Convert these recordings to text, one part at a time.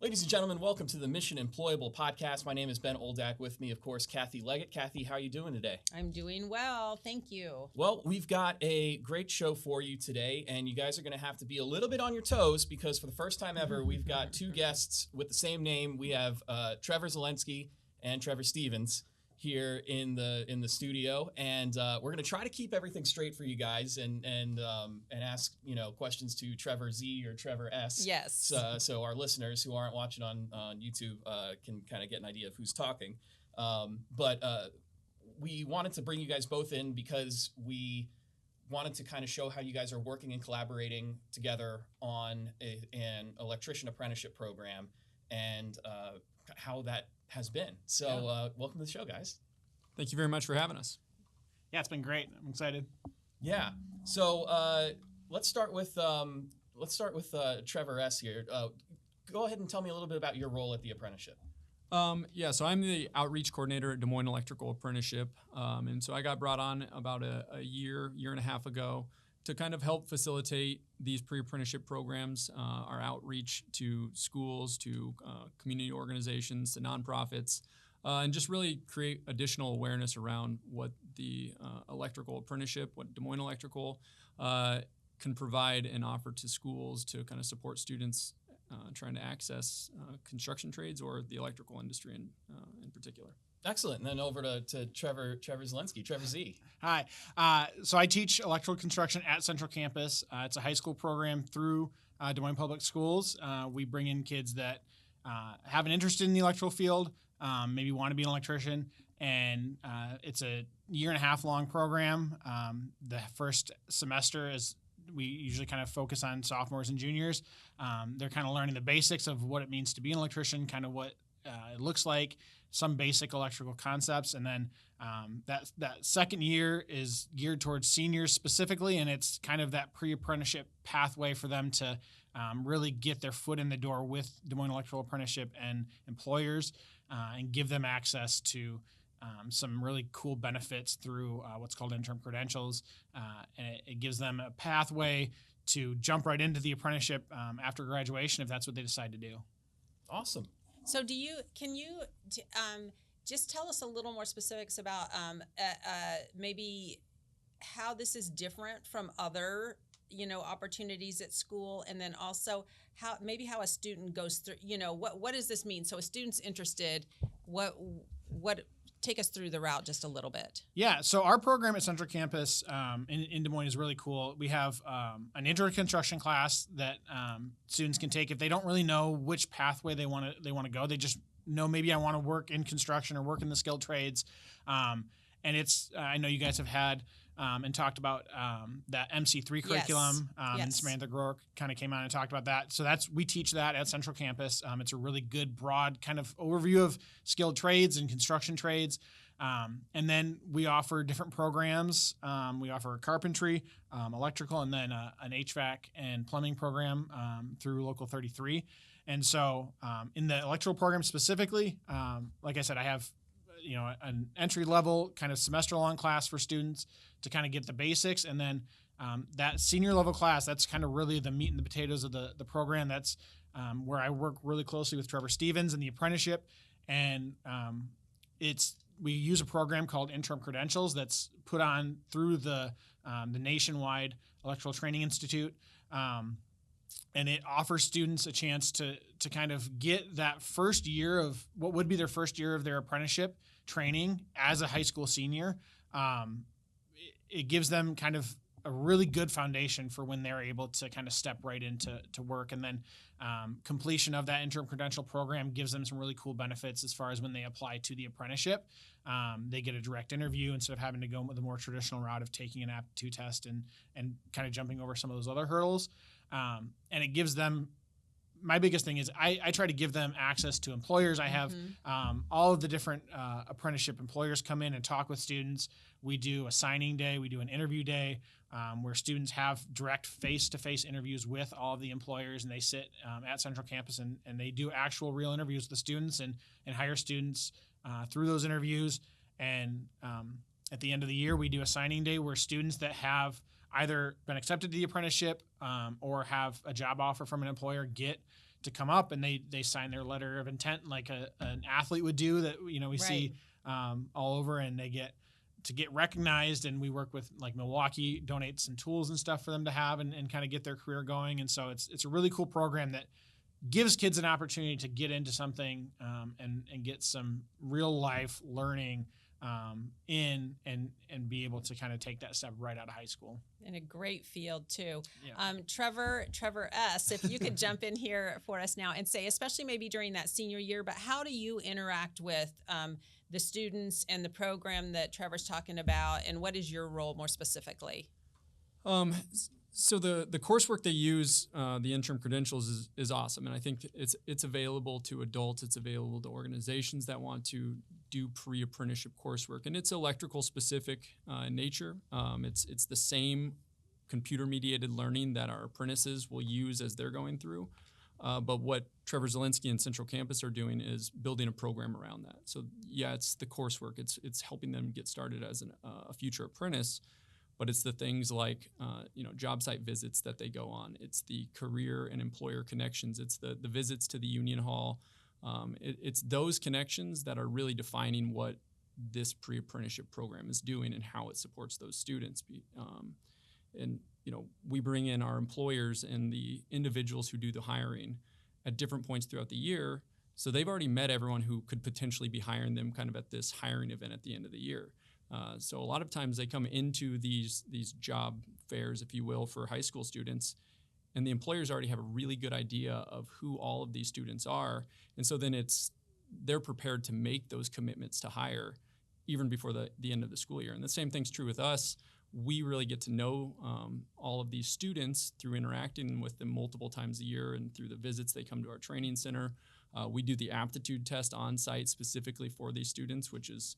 Ladies and gentlemen, welcome to the Mission Employable podcast. My name is Ben Oldak. With me, of course, Kathy Leggett. Kathy, how are you doing today? I'm doing well. Thank you. Well, we've got a great show for you today, and you guys are going to have to be a little bit on your toes because for the first time ever, we've got two guests with the same name. We have Trevor Zielinski and Trevor Stevens here in the studio, and we're going to try to keep everything straight for you guys and ask questions to Trevor Z or Trevor S. Yes. So our listeners who aren't watching on YouTube can kind of get an idea of who's talking. But we wanted to bring you guys both in because we wanted to kind of show how you guys are working and collaborating together on an electrician apprenticeship program and how that has been. So welcome to the show, guys. Thank you very much for having us. Yeah, it's been great. I'm excited. Yeah. So let's start with Trevor S. here. Go ahead and tell me a little bit about your role at the apprenticeship. So I'm the outreach coordinator at Des Moines Electrical Apprenticeship. And so I got brought on about a year and a half ago to kind of help facilitate these pre-apprenticeship programs, our outreach to schools, to community organizations, to nonprofits, and just really create additional awareness around what the electrical apprenticeship, what Des Moines Electrical can provide and offer to schools to kind of support students trying to access construction trades or the electrical industry in particular. Excellent. And then over to Trevor Zielinski, Trevor Z. Hi. So I teach electrical construction at Central Campus. It's a high school program through Des Moines Public Schools. We bring in kids that have an interest in the electrical field, maybe want to be an electrician, and it's a 1.5 year long program. The first semester is we usually kind of focus on sophomores and juniors. They're kind of learning the basics of what it means to be an electrician, kind of what it looks like, some basic electrical concepts, and then that second year is geared towards seniors specifically, and it's kind of that pre-apprenticeship pathway for them to really get their foot in the door with Des Moines Electrical Apprenticeship and employers, and give them access to some really cool benefits through what's called interim credentials, and it gives them a pathway to jump right into the apprenticeship after graduation if that's what they decide to do. Awesome. So can you just tell us a little more specifics about maybe how this is different from other opportunities at school, and then also how a student goes through, what does this mean? So a student's interested, what take us through the route just a little bit. Yeah, so our program at Central Campus in Des Moines is really cool. We have an intro to construction class that students can take if they don't really know which pathway they want to go. They just know maybe I want to work in construction or work in the skilled trades. And it's I know you guys have had and talked about that MC3 curriculum. Yes. And Samantha Groark kind of came on and talked about that. So we teach that at Central Campus. It's a really good, broad kind of overview of skilled trades and construction trades. And then we offer different programs. We offer carpentry, electrical, and then an HVAC and plumbing program through Local 33. And so in the electrical program specifically, like I said, I have an entry level kind of semester long class for students to kind of get the basics, and then that senior level class, that's kind of really the meat and the potatoes of the program. That's where I work really closely with Trevor Stevens and the apprenticeship, and we use a program called Interim Credentials that's put on through the nationwide Electrical Training Institute. And it offers students a chance to kind of get that first year of what would be their first year of their apprenticeship training as a high school senior. It gives them kind of a really good foundation for when they're able to kind of step right into work. And then completion of that interim credential program gives them some really cool benefits as far as when they apply to the apprenticeship. They get a direct interview instead of having to go the more traditional route of taking an aptitude test and kind of jumping over some of those other hurdles. And it gives them, my biggest thing is I try to give them access to employers. I have all of the different apprenticeship employers come in and talk with students. We do a signing day. We do an interview day where students have direct face-to-face interviews with all of the employers, and they sit at Central Campus and they do actual real interviews with the students and hire students through those interviews. And at the end of the year, we do a signing day where students that have either been accepted to the apprenticeship or have a job offer from an employer get to come up, and they sign their letter of intent like an athlete would do that, we Right. see all over, and they get to get recognized. And we work with like Milwaukee, donate some tools and stuff for them to have and kind of get their career going. And so it's a really cool program that gives kids an opportunity to get into something and get some real life learning and be able to kind of take that step right out of high school. In a great field too. Yeah. Trevor S., if you could jump in here for us now and say, especially maybe during that senior year, but how do you interact with the students and the program that Trevor's talking about, and what is your role more specifically? So the coursework they use, the interim credentials, is awesome, and I think it's available to adults. It's available to organizations that want to do pre-apprenticeship coursework, and it's electrical specific in nature. It's the same computer mediated learning that our apprentices will use as they're going through. But what Trevor Zielinski and Central Campus are doing is building a program around that. So yeah, it's the coursework. It's helping them get started as a future apprentice. But it's the things like, job site visits that they go on. It's the career and employer connections. It's the visits to the union hall. It's those connections that are really defining what this pre-apprenticeship program is doing and how it supports those students. We bring in our employers and the individuals who do the hiring at different points throughout the year. So they've already met everyone who could potentially be hiring them kind of at this hiring event at the end of the year. So a lot of times they come into these job fairs, if you will, for high school students, and the employers already have a really good idea of who all of these students are. And so then they're prepared to make those commitments to hire even before the end of the school year. And the same thing's true with us. We really get to know all of these students through interacting with them multiple times a year and through the visits they come to our training center. We do the aptitude test on site specifically for these students, which is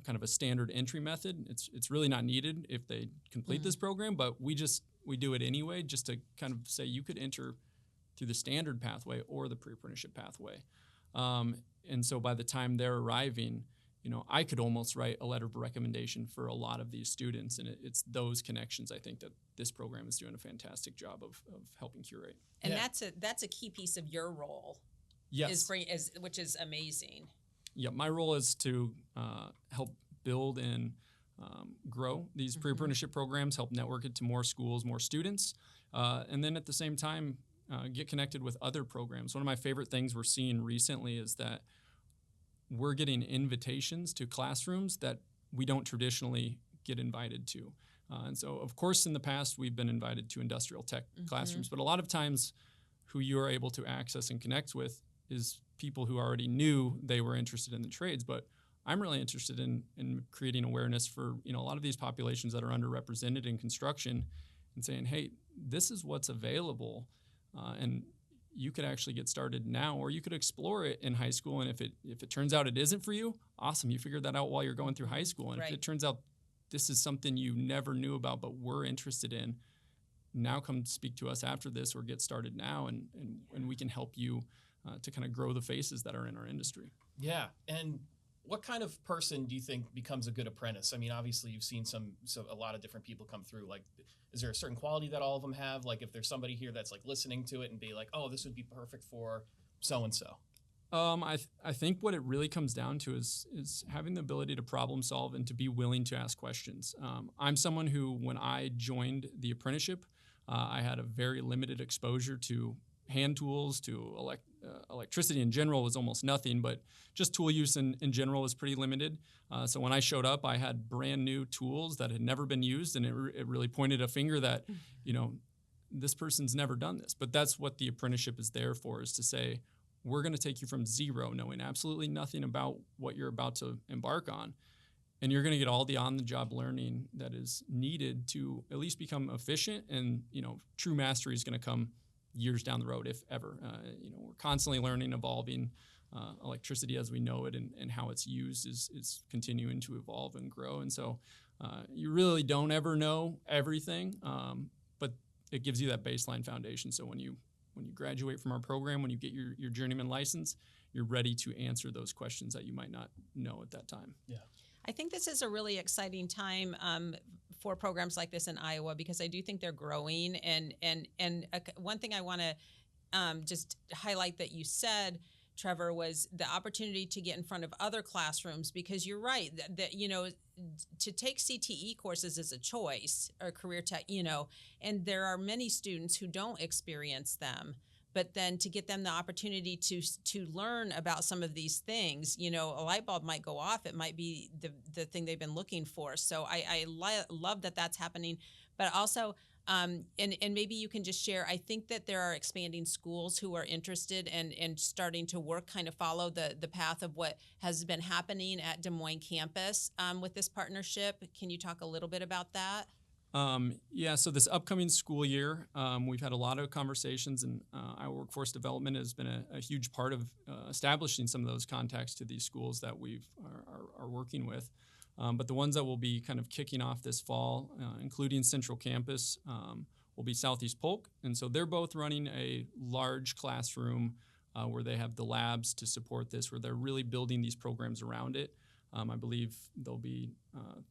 kind of a standard entry method. It's really not needed if they complete this program, but we do it anyway just to kind of say you could enter through the standard pathway or the pre-apprenticeship pathway. And so by the time they're arriving, I could almost write a letter of recommendation for a lot of these students, and it's those connections I think that this program is doing a fantastic job of helping curate. And that's a key piece of your role. Yes. Which is amazing. Yeah, my role is to help build and grow these pre-apprenticeship programs, help network it to more schools, more students, and then at the same time get connected with other programs. One of my favorite things we're seeing recently is that we're getting invitations to classrooms that we don't traditionally get invited to. And so, of course, in the past, we've been invited to industrial tech classrooms, but a lot of times who you are able to access and connect with is people who already knew they were interested in the trades. But I'm really interested in creating awareness for a lot of these populations that are underrepresented in construction and saying, hey, this is what's available. And you could actually get started now, or you could explore it in high school. And if it turns out it isn't for you, awesome. You figured that out while you're going through high school. And if it turns out this is something you never knew about but we're interested in, now come speak to us after this or get started now, and we can help you to kind of grow the faces that are in our industry. Yeah. And what kind of person do you think becomes a good apprentice? I mean, obviously you've seen a lot of different people come through. Like, is there a certain quality that all of them have? Like, if there's somebody here that's like listening to it and be like, oh, this would be perfect for so-and-so. I think what it really comes down to is having the ability to problem solve and to be willing to ask questions. I'm someone who, when I joined the apprenticeship, I had a very limited exposure to hand tools, to electricity in general was almost nothing, but just tool use in general was pretty limited. So when I showed up, I had brand new tools that had never been used, and it really pointed a finger that, this person's never done this. But that's what the apprenticeship is there for, is to say, we're going to take you from zero, knowing absolutely nothing about what you're about to embark on. And you're going to get all the on-the-job learning that is needed to at least become efficient. And, true mastery is going to come years down the road, if ever. We're constantly learning, evolving. Electricity as we know it and how it's used is continuing to evolve and grow. And so you really don't ever know everything, but it gives you that baseline foundation. So when you graduate from our program, when you get your journeyman license, you're ready to answer those questions that you might not know at that time. Yeah. I think this is a really exciting time for programs like this in Iowa, because I do think they're growing. And one thing I want to just highlight that you said, Trevor, was the opportunity to get in front of other classrooms, because you're right that to take CTE courses is a choice, or career tech, and there are many students who don't experience them. But then to get them the opportunity to learn about some of these things, a light bulb might go off. It might be the thing they've been looking for. So I love that that's happening. But also, and maybe you can just share, I think that there are expanding schools who are interested and starting to kind of follow the path of what has been happening at Des Moines campus with this partnership. Can you talk a little bit about that? Yeah, so this upcoming school year, we've had a lot of conversations, and Iowa Workforce Development has been a huge part of establishing some of those contacts to these schools that we are working with. But the ones that will be kind of kicking off this fall, including Central Campus, will be Southeast Polk. And so they're both running a large classroom where they have the labs to support this, where they're really building these programs around it. I believe there'll be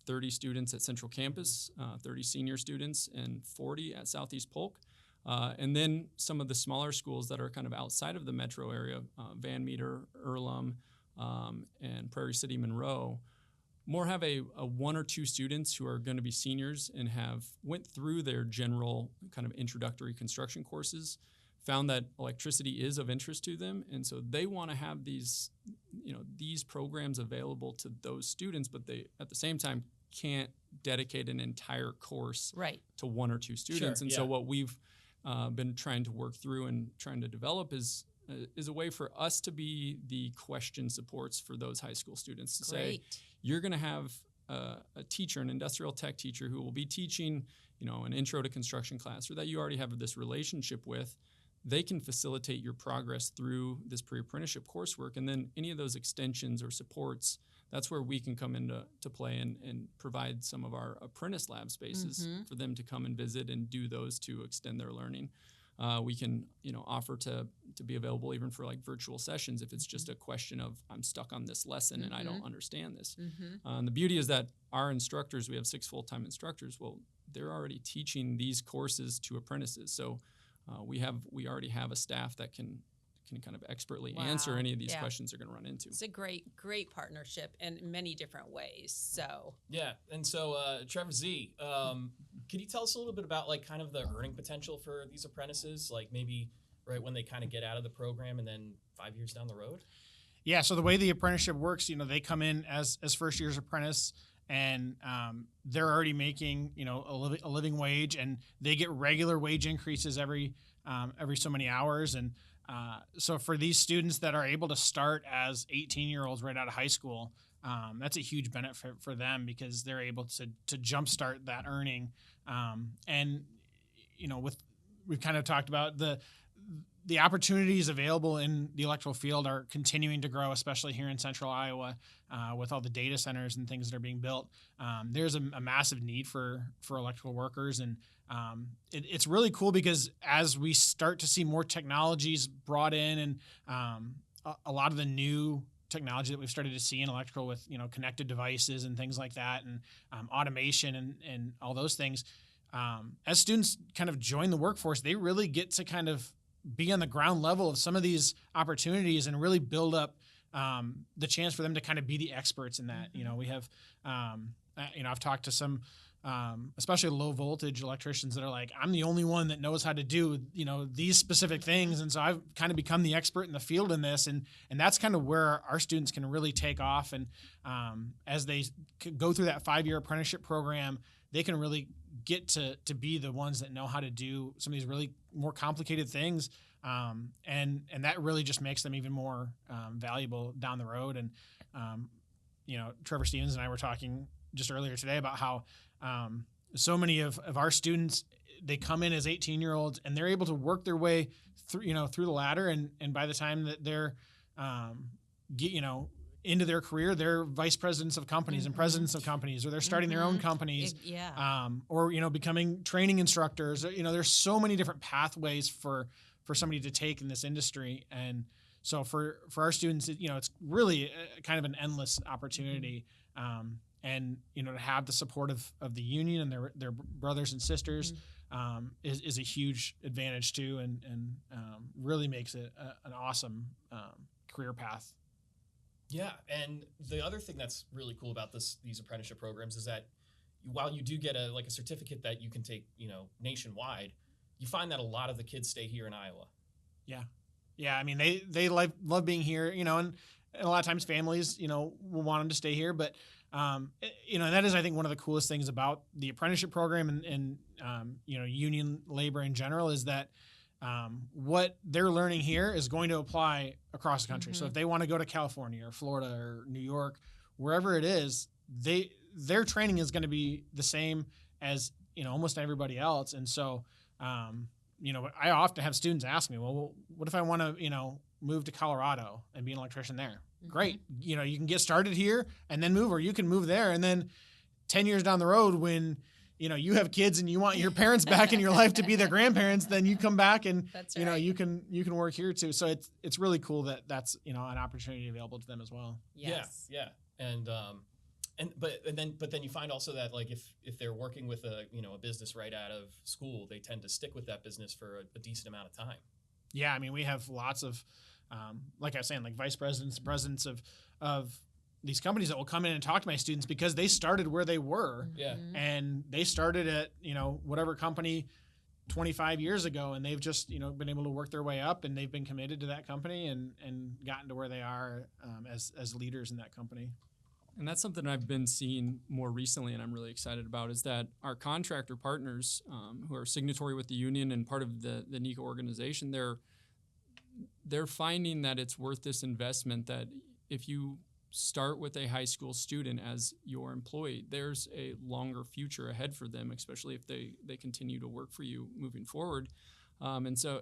30 students at Central Campus, 30 senior students, and 40 at Southeast Polk. And then some of the smaller schools that are kind of outside of the metro area, Van Meter, Earlham, and Prairie City, Monroe, more have a one or two students who are going to be seniors and have went through their general kind of introductory construction courses, found that electricity is of interest to them, and so they want to have these programs available to those students, but they at the same time can't dedicate an entire course to one or two students. Sure, and yeah. so what we've been trying to work through and trying to develop is a way for us to be the question supports for those high school students to say, you're going to have a teacher, an industrial tech teacher, who will be teaching, an intro to construction class, or that you already have this relationship with. They can facilitate your progress through this pre-apprenticeship coursework, and then any of those extensions or supports, that's where we can come into play and provide some of our apprentice lab spaces for them to come and visit and do those to extend their learning. We can, offer to be available even for like virtual sessions if it's just a question of I'm stuck on this lesson and I don't understand this. And the beauty is that our instructors, we have 6 full-time instructors. Well, they're already teaching these courses to apprentices, so we already have a staff that can kind of expertly answer any of these questions they're going to run into. It's a great partnership in many different ways. So yeah, and so Trevor Z, can you tell us a little bit about like kind of the earning potential for these apprentices, like maybe right when they kind of get out of the program and then 5 years down the road? Yeah, so the way the apprenticeship works, they come in as first year's apprentice, and they're already making a living wage, and they get regular wage increases every so many hours. And so for these students that are able to start as 18-year-olds right out of high school, that's a huge benefit for them, because they're able to jumpstart that earning. And we've kind of talked about the opportunities available in the electrical field are continuing to grow, especially here in central Iowa, with all the data centers and things that are being built. There's a massive need for electrical workers, and it's really cool because as we start to see more technologies brought in, and a lot of the new technology that we've started to see in electrical with connected devices and things like that, and automation and all those things, as students kind of join the workforce, they really get to kind of be on the ground level of some of these opportunities and really build up the chance for them to kind of be the experts in that. We have, I've talked to some, especially low voltage electricians that are like, I'm the only one that knows how to do, these specific things. And so I've kind of become the expert in the field in this. And that's kind of where our students can really take off. And as they go through that 5-year apprenticeship program, they can really get to be the ones that know how to do some of these really more complicated things. And that really just makes them even more valuable down the road. And, Trevor Stevens and I were talking just earlier today about how so many of our students, they come in as 18-year-olds and they're able to work their way through the ladder. And by the time that they're, into their career, they're vice presidents of companies and presidents of companies, or they're starting their own companies, or becoming training instructors. There's so many different pathways for somebody to take in this industry, and so for our students, it's really kind of an endless opportunity, and to have the support of the union and their brothers and sisters, is a huge advantage too, and really makes it an awesome career path. Yeah, and the other thing that's really cool about these apprenticeship programs is that while you do get a certificate that you can take, nationwide, you find that a lot of the kids stay here in Iowa. Yeah. I mean, they love being here, and a lot of times families, will want them to stay here, but that is, I think, one of the coolest things about the apprenticeship program and union labor in general is that what they're learning here is going to apply across the country. So if they want to go to California or Florida or New York, wherever it is, their training is going to be the same as, almost everybody else. And so, I often have students ask me, well, what if I want to, move to Colorado and be an electrician there? Great. You can get started here and then move, or you can move there. And then 10 years down the road, when, you have kids and you want your parents back in your life to be their grandparents, then you come back and, That's right. you can work here too. So it's really cool that that's, an opportunity available to them as well. Yes. Yeah. But then you find also that if they're working with a business right out of school, they tend to stick with that business for a decent amount of time. Yeah, I mean, we have lots of, like I was saying, like vice presidents, presidents of these companies that will come in and talk to my students because they started where they were. Yeah. And they started at, whatever company 25 years ago, and they've just, been able to work their way up, and they've been committed to that company and gotten to where they are as leaders in that company. And that's something I've been seeing more recently, and I'm really excited about, is that our contractor partners who are signatory with the union and part of the NECA organization, they're finding that it's worth this investment, that if you start with a high school student as your employee, there's a longer future ahead for them, especially if they continue to work for you moving forward. And so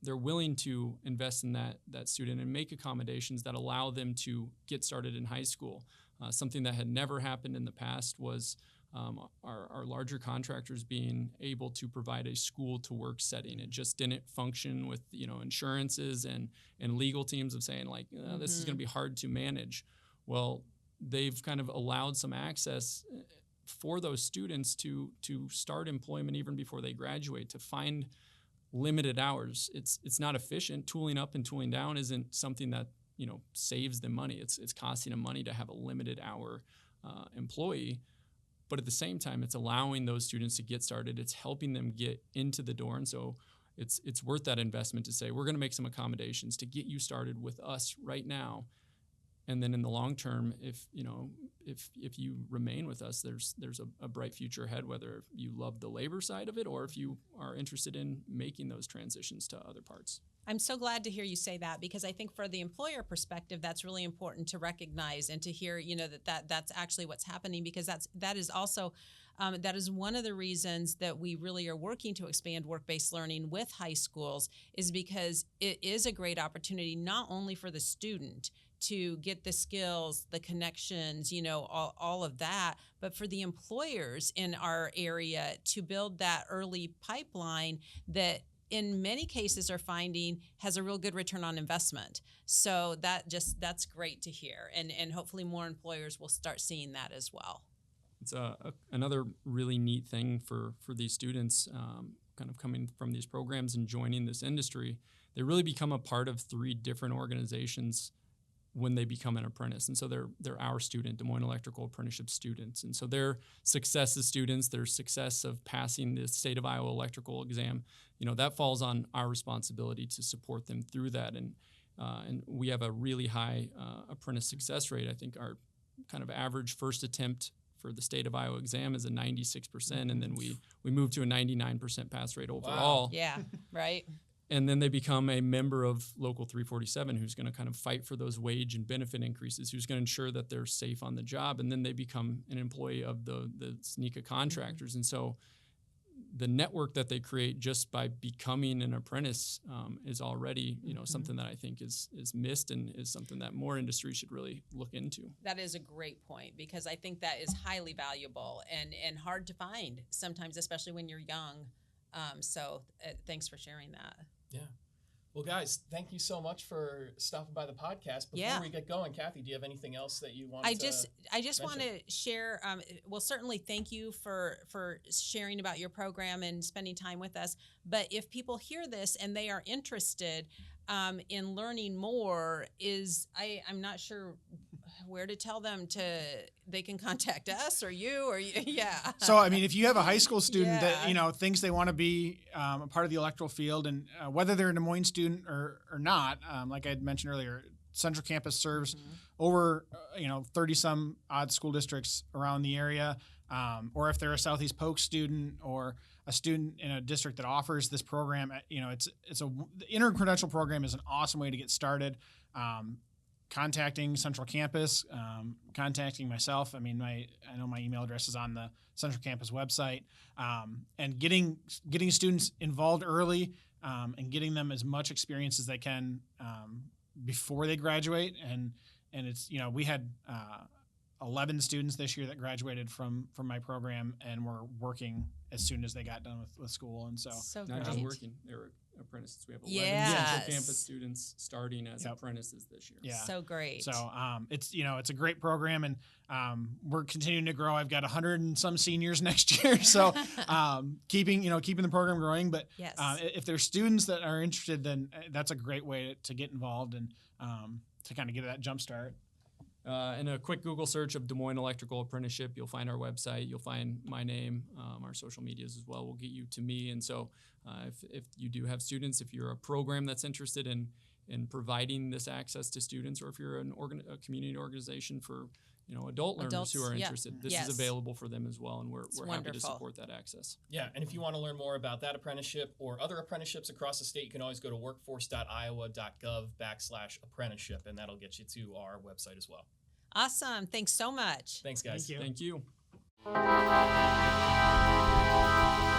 they're willing to invest in that student and make accommodations that allow them to get started in high school. Something that had never happened in the past was our larger contractors being able to provide a school to work setting. It just didn't function with insurances and legal teams of saying this is going to be hard to manage. Well, they've kind of allowed some access for those students to start employment even before they graduate, to find limited hours. It's not efficient. Tooling up and tooling down isn't something that saves them money. It's costing them money to have a limited hour employee. But at the same time, it's allowing those students to get started. It's helping them get into the door. And so it's worth that investment to say, we're going to make some accommodations to get you started with us right now. And then in the long term, if you remain with us, there's a bright future ahead, whether you love the labor side of it or if you are interested in making those transitions to other parts. I'm so glad to hear you say that, because I think for the employer perspective, that's really important to recognize and to hear, that's actually what's happening, because that is also that is one of the reasons that we really are working to expand work-based learning with high schools, is because it is a great opportunity not only for the student to get the skills, the connections, all of that, but for the employers in our area to build that early pipeline that in many cases are finding has a real good return on investment. So that's great to hear. And hopefully more employers will start seeing that as well. It's another really neat thing for these students kind of coming from these programs and joining this industry. They really become a part of 3 different organizations when they become an apprentice. And so they're our student, Des Moines Electrical Apprenticeship students. And so their success as students, their success of passing the state of Iowa electrical exam, that falls on our responsibility to support them through that. And we have a really high apprentice success rate. I think our kind of average first attempt for the state of Iowa exam is a 96%, and then we move to a 99% pass rate overall. Wow. Yeah, right. And then they become a member of Local 347, who's going to kind of fight for those wage and benefit increases, who's going to ensure that they're safe on the job. And then they become an employee of the NECA contractors. And so the network that they create just by becoming an apprentice is already, something that I think is missed and is something that more industries should really look into. That is a great point, because I think that is highly valuable and hard to find sometimes, especially when you're young. So thanks for sharing that. Yeah. Well, guys, thank you so much for stopping by the podcast. Before we get going, Kathy, do you have anything else that you want to I just want mention? to share. Well, certainly, thank you for sharing about your program and spending time with us. But if people hear this and they are interested in learning more, I'm not sure where to tell them they can contact us or you or yeah. So, I mean, if you have a high school student Yeah. that, thinks they want to be a part of the electoral field, and whether they're a Des Moines student or not, like I had mentioned earlier, Central Campus serves over, 30 some odd school districts around the area. Or if they're a Southeast Polk student or a student in a district that offers this program, the intercredential program is an awesome way to get started. Contacting Central Campus, contacting myself. I mean, I know my email address is on the Central Campus website, and getting students involved early, and getting them as much experience as they can before they graduate. And it's, we had 11 students this year that graduated from my program and were working as soon as they got done with school. And so Not just great. working, they were apprentices. We have 11 Yes. Central Campus students starting as apprentices this year. Yeah. So great. So it's it's a great program, and we're continuing to grow. I've got 100 and some seniors next year, so keeping the program growing. But Yes. If there's students that are interested, then that's a great way to get involved and to kind of get that jump start. And a quick Google search of Des Moines Electrical Apprenticeship, you'll find our website, you'll find my name, our social medias as well will get you to me. And so if you do have students, if you're a program that's interested in providing this access to students, or if you're a community organization for adult learners Adults, who are yeah. interested, this Yes. is available for them as well, and we're happy to wonderful. support that access. Yeah, and if you want to learn more about that apprenticeship or other apprenticeships across the state, you can always go to workforce.iowa.gov/apprenticeship, and that'll get you to our website as well. Awesome. Thanks so much. Thanks, guys. Thank you. Thank you.